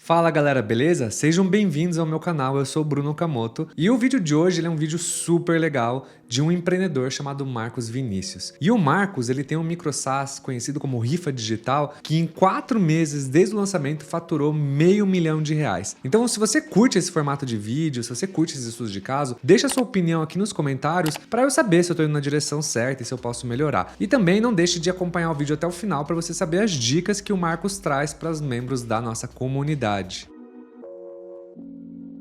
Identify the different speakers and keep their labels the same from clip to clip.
Speaker 1: Fala galera, beleza? Sejam bem-vindos ao meu canal, eu sou o Bruno Okamoto e o vídeo de hoje é um vídeo super legal de um empreendedor chamado Marcos Vinícius. E o Marcos, ele tem um micro SaaS conhecido como Rifa Digital que em 4 meses desde o lançamento faturou R$500 mil. Então se você curte esse formato de vídeo, se você curte esses estudos de caso, deixa a sua opinião aqui nos comentários para eu saber se eu estou indo na direção certa e se eu posso melhorar. E também não deixe de acompanhar o vídeo até o final para você saber as dicas que o Marcos traz para os membros da nossa comunidade.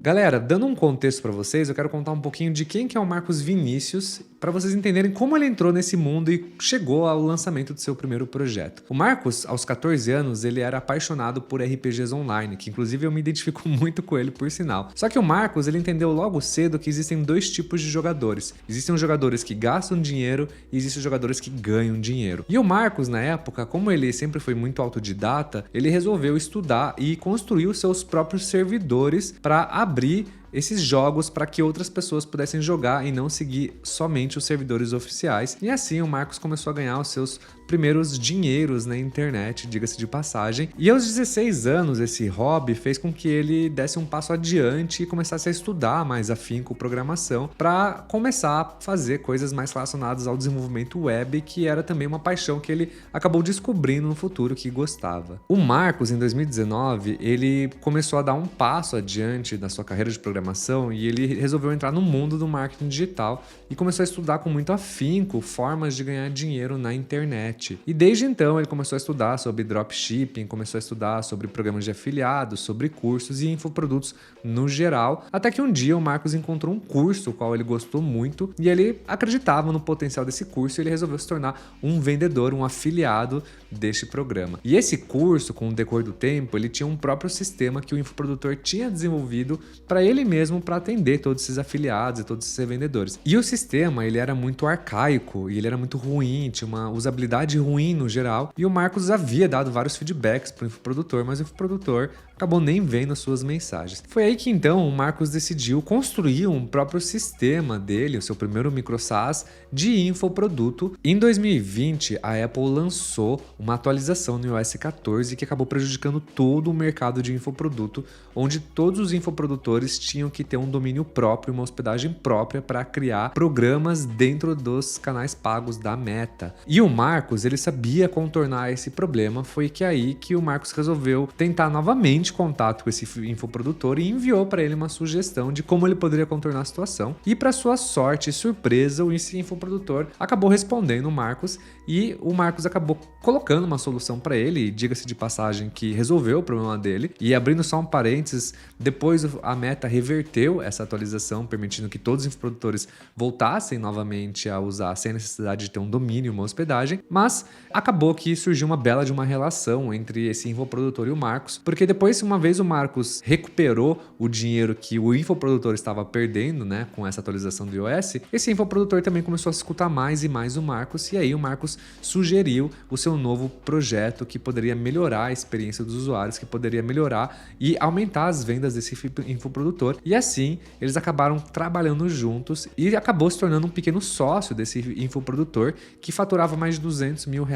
Speaker 1: Galera, dando um contexto para vocês, eu quero contar um pouquinho de quem que é o Marcos Vinícius, para vocês entenderem como ele entrou nesse mundo e chegou ao lançamento do seu primeiro projeto. O Marcos, aos 14 anos, ele era apaixonado por RPGs online, que inclusive eu me identifico muito com ele, por sinal. Só que o Marcos, ele entendeu logo cedo que existem dois tipos de jogadores. Existem os jogadores que gastam dinheiro e existem os jogadores que ganham dinheiro. E o Marcos, na época, como ele sempre foi muito autodidata, ele resolveu estudar e construir os seus próprios servidores para abrir esses jogos para que outras pessoas pudessem jogar e não seguir somente os servidores oficiais. E assim o Marcos começou a ganhar os seus primeiros dinheiros na internet, diga-se de passagem. E aos 16 anos, esse hobby fez com que ele desse um passo adiante e começasse a estudar mais afinco programação para começar a fazer coisas mais relacionadas ao desenvolvimento web, que era também uma paixão que ele acabou descobrindo no futuro que gostava. O Marcos, em 2019, ele começou a dar um passo adiante na sua carreira de programação e ele resolveu entrar no mundo do marketing digital e começou a estudar com muito afinco formas de ganhar dinheiro na internet. E desde então ele começou a estudar sobre dropshipping, começou a estudar sobre programas de afiliados, sobre cursos e infoprodutos no geral, até que um dia o Marcos encontrou um curso, o qual ele gostou muito, e ele acreditava no potencial desse curso e ele resolveu se tornar um vendedor, um afiliado deste programa. E esse curso, com o decorrer do tempo, ele tinha um próprio sistema que o infoprodutor tinha desenvolvido para ele mesmo, para atender todos esses afiliados e todos esses vendedores. E o sistema, ele era muito arcaico e ele era muito ruim, tinha uma usabilidade ruim no geral, e o Marcos havia dado vários feedbacks para o infoprodutor, mas o infoprodutor acabou nem vendo as suas mensagens. Foi aí que então o Marcos decidiu construir um próprio sistema dele, o seu primeiro micro SaaS de infoproduto. Em 2020, a Apple lançou uma atualização no iOS 14 que acabou prejudicando todo o mercado de infoproduto, onde todos os infoprodutores tinham que ter um domínio próprio, uma hospedagem própria para criar programas dentro dos canais pagos da Meta. E o Marcos, ele sabia contornar esse problema, foi que aí que o Marcos resolveu tentar novamente contato com esse infoprodutor e enviou para ele uma sugestão de como ele poderia contornar a situação. E para sua sorte e surpresa, esse infoprodutor acabou respondendo o Marcos e o Marcos acabou colocando uma solução para ele, e diga-se de passagem que resolveu o problema dele. E abrindo só um parênteses, depois a Meta reverteu essa atualização, permitindo que todos os infoprodutores voltassem novamente a usar sem necessidade de ter um domínio, uma hospedagem, mas acabou que surgiu uma bela de uma relação entre esse infoprodutor e o Marcos, porque depois, uma vez o Marcos recuperou o dinheiro que o infoprodutor estava perdendo, né, com essa atualização do iOS, esse infoprodutor também começou a escutar mais e mais o Marcos, e aí o Marcos sugeriu o seu novo projeto que poderia melhorar a experiência dos usuários, que poderia melhorar e aumentar as vendas desse infoprodutor. E assim, eles acabaram trabalhando juntos e acabou se tornando um pequeno sócio desse infoprodutor que faturava mais de R$200 mil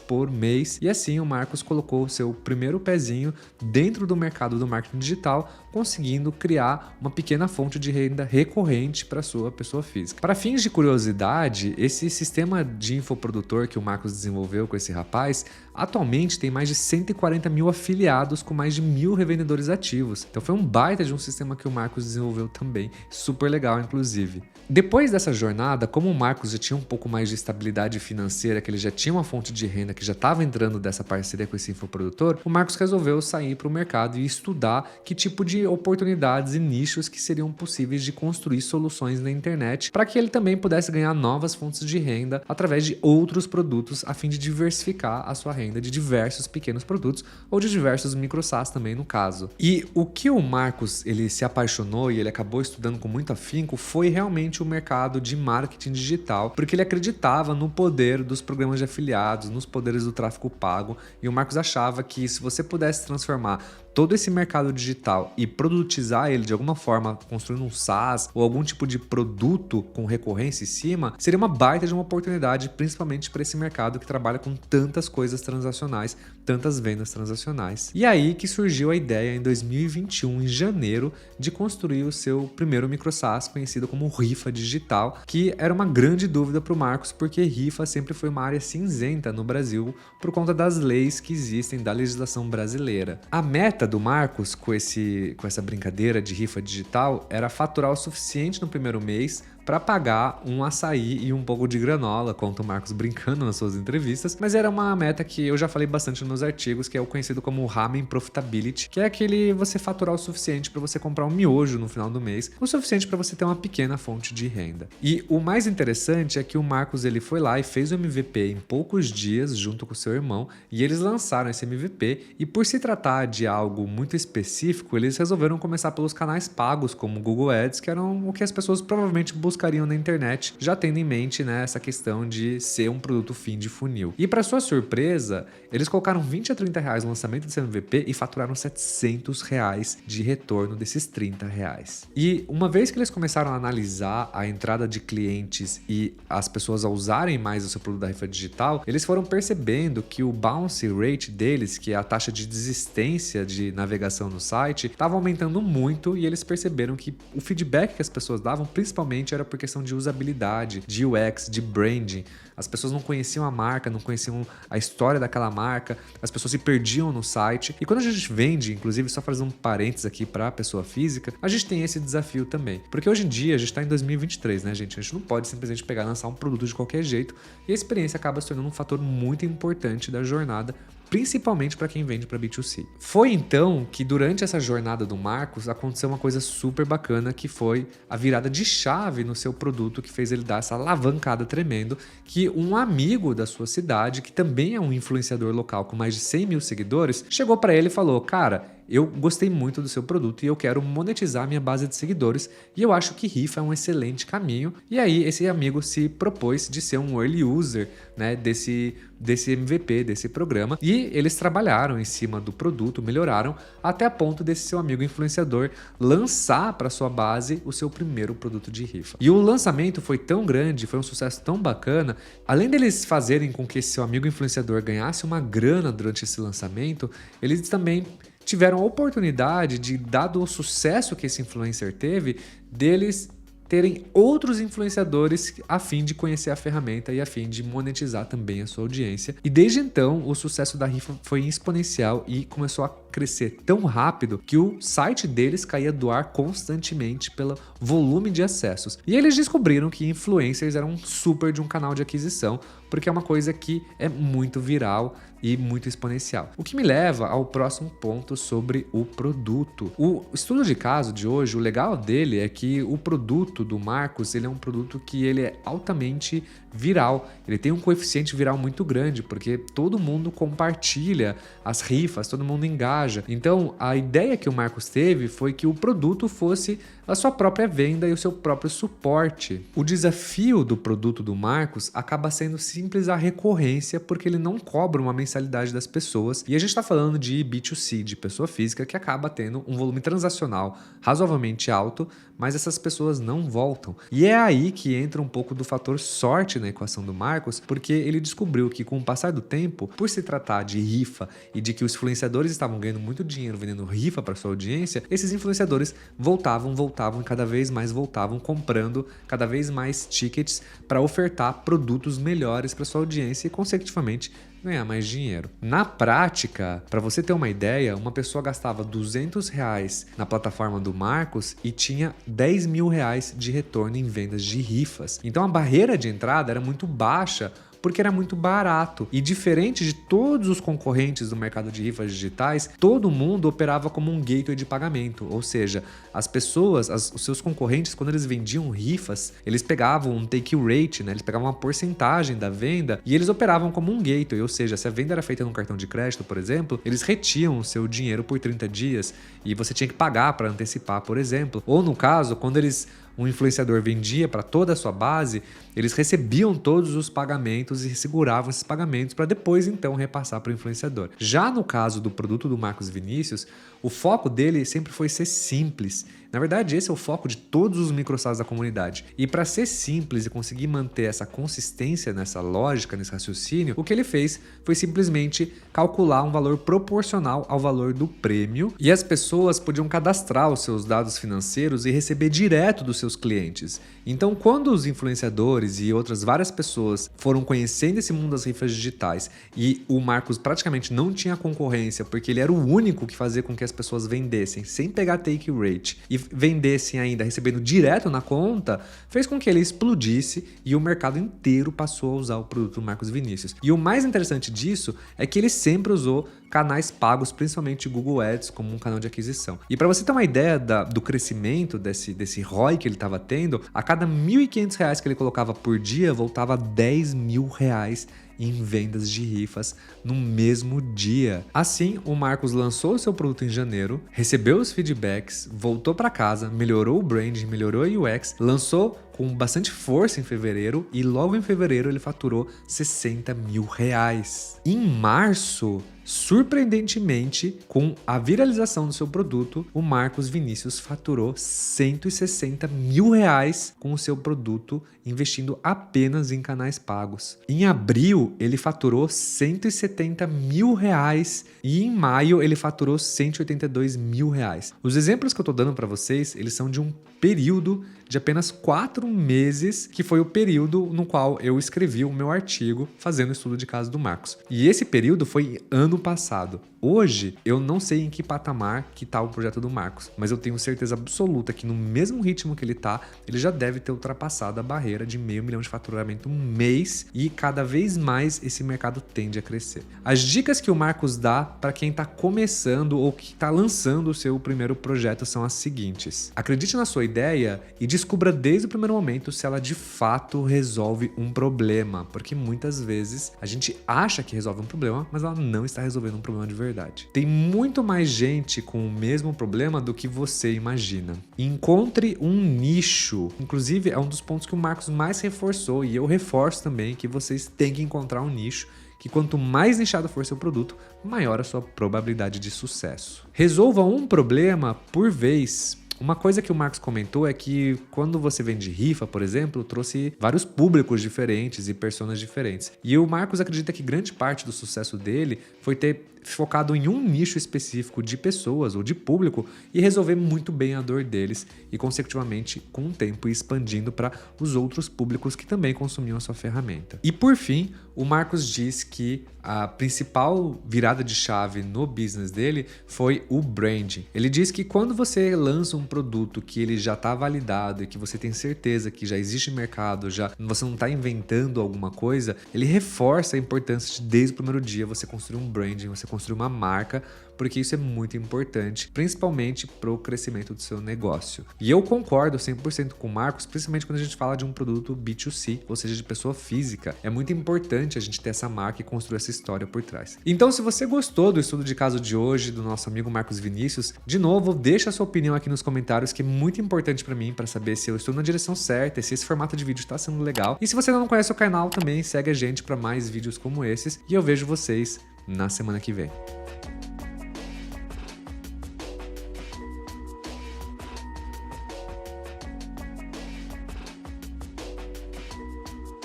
Speaker 1: por mês. E assim, o Marcos colocou o seu primeiro pezinho dentro do mercado do marketing digital, conseguindo criar uma pequena fonte de renda recorrente para sua pessoa física. Para fins de curiosidade, esse sistema de infoprodutor que o Marcos desenvolveu com esse rapaz, atualmente tem mais de 140 mil afiliados com mais de 1.000 revendedores ativos. Então foi um baita de um sistema que o Marcos desenvolveu também, super legal inclusive. Depois dessa jornada, como o Marcos já tinha um pouco mais de estabilidade financeira, que ele já tinha uma fonte de renda que já estava entrando dessa parceria com esse infoprodutor, o Marcos resolveu sair para o mercado e estudar que tipo de oportunidades e nichos que seriam possíveis de construir soluções na internet para que ele também pudesse ganhar novas fontes de renda através de outros produtos, a fim de diversificar a sua renda de diversos pequenos produtos ou de diversos micro SaaS também no caso. E o que o Marcos ele se apaixonou e ele acabou estudando com muito afinco foi realmente o mercado de marketing digital, porque ele acreditava no poder dos programas de afiliados, nos poderes do tráfego pago, e o Marcos achava que se você pudesse transformar todo esse mercado digital e produtizar ele de alguma forma, construindo um SaaS ou algum tipo de produto com recorrência em cima, seria uma baita de uma oportunidade, principalmente para esse mercado que trabalha com tantas coisas transacionais, tantas vendas transacionais. E aí que surgiu a ideia em 2021, em janeiro, de construir o seu primeiro micro SaaS, conhecido como Rifa Digital, que era uma grande dúvida para o Marcos, porque rifa sempre foi uma área cinzenta no Brasil por conta das leis que existem da legislação brasileira. A meta do Marcos com essa brincadeira de rifa digital era faturar o suficiente no primeiro mês para pagar um açaí e um pouco de granola, conta o Marcos brincando nas suas entrevistas, mas era uma meta que eu já falei bastante nos meus artigos, que é o conhecido como Ramen Profitability, que é aquele você faturar o suficiente para você comprar um miojo no final do mês, o suficiente para você ter uma pequena fonte de renda. E o mais interessante é que o Marcos ele foi lá e fez o MVP em poucos dias junto com o seu irmão, e eles lançaram esse MVP, e por se tratar de algo muito específico, eles resolveram começar pelos canais pagos, como o Google Ads, que eram o que as pessoas provavelmente buscariam na internet, já tendo em mente, né, essa questão de ser um produto fim de funil. E para sua surpresa, eles colocaram 20 a 30 reais no lançamento desse MVP e faturaram 700 reais de retorno desses 30 reais. E uma vez que eles começaram a analisar a entrada de clientes e as pessoas a usarem mais o seu produto da rifa digital, eles foram percebendo que o bounce rate deles, que é a taxa de desistência de navegação no site, estava aumentando muito, e eles perceberam que o feedback que as pessoas davam principalmente era por questão de usabilidade, de UX, de branding. As pessoas não conheciam a marca, não conheciam a história daquela marca, as pessoas se perdiam no site. E quando a gente vende, inclusive, só fazendo um parênteses aqui para a pessoa física, a gente tem esse desafio também. Porque hoje em dia a gente está em 2023, né, gente? A gente não pode simplesmente pegar e lançar um produto de qualquer jeito, e a experiência acaba se tornando um fator muito importante da jornada, principalmente para quem vende para B2C. Foi então que durante essa jornada do Marcos aconteceu uma coisa super bacana, que foi a virada de chave no seu produto, que fez ele dar essa alavancada tremendo, que um amigo da sua cidade, que também é um influenciador local com mais de 100 mil seguidores, chegou para ele e falou: cara, eu gostei muito do seu produto e eu quero monetizar minha base de seguidores, e eu acho que rifa é um excelente caminho. E aí esse amigo se propôs de ser um early user, né, desse MVP, desse programa, e eles trabalharam em cima do produto, melhoraram até a ponto desse seu amigo influenciador lançar para sua base o seu primeiro produto de rifa. E o lançamento foi tão grande, foi um sucesso tão bacana, além deles fazerem com que esse seu amigo influenciador ganhasse uma grana durante esse lançamento, eles também tiveram a oportunidade de, dado o sucesso que esse influencer teve, deles terem outros influenciadores a fim de conhecer a ferramenta e a fim de monetizar também a sua audiência. E desde então, o sucesso da rifa foi exponencial e começou a crescer tão rápido que o site deles caía do ar constantemente pelo volume de acessos. E eles descobriram que influencers eram super de um canal de aquisição, porque é uma coisa que é muito viral e muito exponencial. O que me leva ao próximo ponto sobre o produto. O estudo de caso de hoje, o legal dele é que o produto do Marcos, ele é um produto que ele é altamente viral. Ele tem um coeficiente viral muito grande, porque todo mundo compartilha as rifas, todo mundo engaja. Então, a ideia que o Marcos teve foi que o produto fosse a sua própria venda e o seu próprio suporte. O desafio do produto do Marcos acaba sendo simples a recorrência, porque ele não cobra uma mensalidade das pessoas, e a gente está falando de B2C, de pessoa física, que acaba tendo um volume transacional razoavelmente alto, mas essas pessoas não voltam. E é aí que entra um pouco do fator sorte na equação do Marcos, porque ele descobriu que com o passar do tempo, por se tratar de rifa e de que os influenciadores estavam ganhando muito dinheiro vendendo rifa para sua audiência, esses influenciadores voltavam e cada vez mais voltavam comprando cada vez mais tickets para ofertar produtos melhores para sua audiência e, consecutivamente, ganhar mais dinheiro. Na prática, para você ter uma ideia, uma pessoa gastava R$200 na plataforma do Marcos e tinha R$10.000 de retorno em vendas de rifas. Então a barreira de entrada era muito baixa, porque era muito barato. E diferente de todos os concorrentes do mercado de rifas digitais, todo mundo operava como um gateway de pagamento. Ou seja, as pessoas, os seus concorrentes, quando eles vendiam rifas, eles pegavam um take rate, né? Eles pegavam uma porcentagem da venda e eles operavam como um gateway. Ou seja, se a venda era feita num cartão de crédito, por exemplo, eles retiam o seu dinheiro por 30 dias e você tinha que pagar para antecipar, por exemplo. Ou no caso, quando eles um influenciador vendia para toda a sua base, eles recebiam todos os pagamentos e seguravam esses pagamentos para depois então repassar para o influenciador. Já no caso do produto do Marcos Vinícius, o foco dele sempre foi ser simples. Na verdade, esse é o foco de todos os microsites da comunidade. E para ser simples e conseguir manter essa consistência nessa lógica, nesse raciocínio, o que ele fez foi simplesmente calcular um valor proporcional ao valor do prêmio e as pessoas podiam cadastrar os seus dados financeiros e receber direto dos seus clientes. Então, quando os influenciadores e outras várias pessoas foram conhecendo esse mundo das rifas digitais e o Marcos praticamente não tinha concorrência porque ele era o único que fazia com que as pessoas vendessem sem pegar take rate e vendessem ainda recebendo direto na conta, fez com que ele explodisse e o mercado inteiro passou a usar o produto do Marcos Vinícius. E o mais interessante disso é que ele sempre usou canais pagos, principalmente Google Ads, como um canal de aquisição. E para você ter uma ideia do crescimento desse ROI que ele estava tendo, a cada R$ 1.500 que ele colocava por dia, voltava R$ 10.000 em vendas de rifas no mesmo dia. Assim, o Marcos lançou o seu produto em janeiro, recebeu os feedbacks, voltou para casa, melhorou o branding, melhorou a UX, lançou com bastante força em fevereiro e logo em fevereiro ele faturou R$ 60.000. Em março, surpreendentemente, com a viralização do seu produto, o Marcos Vinícius faturou R$ 160.000 com o seu produto, investindo apenas em canais pagos. Em abril, ele faturou R$ 170.000 e em maio ele faturou R$ 182.000. Os exemplos que eu estou dando para vocês, eles são de um período de apenas 4 meses, que foi o período no qual eu escrevi o meu artigo fazendo o estudo de caso do Marcos. E esse período foi ano passado. Hoje, eu não sei em que patamar que está o projeto do Marcos, mas eu tenho certeza absoluta que no mesmo ritmo que ele está, ele já deve ter ultrapassado a barreira de R$500 mil de faturamento um mês e cada vez mais esse mercado tende a crescer. As dicas que o Marcos dá para quem está começando ou que está lançando o seu primeiro projeto são as seguintes. Acredite na sua ideia e descubra desde o primeiro momento se ela de fato resolve um problema, porque muitas vezes a gente acha que resolve um problema, mas ela não está resolvendo um problema de verdade. Tem muito mais gente com o mesmo problema do que você imagina. Encontre um nicho. Inclusive, é um dos pontos que o Marcos mais reforçou e eu reforço também que vocês têm que encontrar um nicho, que quanto mais nichado for seu produto, maior a sua probabilidade de sucesso. Resolva um problema por vez. Uma coisa que o Marcos comentou é que quando você vende rifa, por exemplo, trouxe vários públicos diferentes e personas diferentes. E o Marcos acredita que grande parte do sucesso dele foi ter focado em um nicho específico de pessoas ou de público e resolver muito bem a dor deles e, consecutivamente, com o tempo, expandindo para os outros públicos que também consumiam a sua ferramenta. E, por fim, o Marcos diz que a principal virada de chave no business dele foi o branding. Ele diz que quando você lança um produto que ele já está validado e que você tem certeza que já existe mercado, você não está inventando alguma coisa, ele reforça a importância de, desde o primeiro dia, você construir um branding, você construir uma marca, porque isso é muito importante, principalmente para o crescimento do seu negócio. E eu concordo 100% com o Marcos, principalmente quando a gente fala de um produto B2C, ou seja, de pessoa física. É muito importante a gente ter essa marca e construir essa história por trás. Então, se você gostou do estudo de caso de hoje, do nosso amigo Marcos Vinícius, de novo, deixa a sua opinião aqui nos comentários, que é muito importante para mim, para saber se eu estou na direção certa, se esse formato de vídeo está sendo legal. E se você não conhece o canal, também segue a gente para mais vídeos como esses, e eu vejo vocês na semana que vem.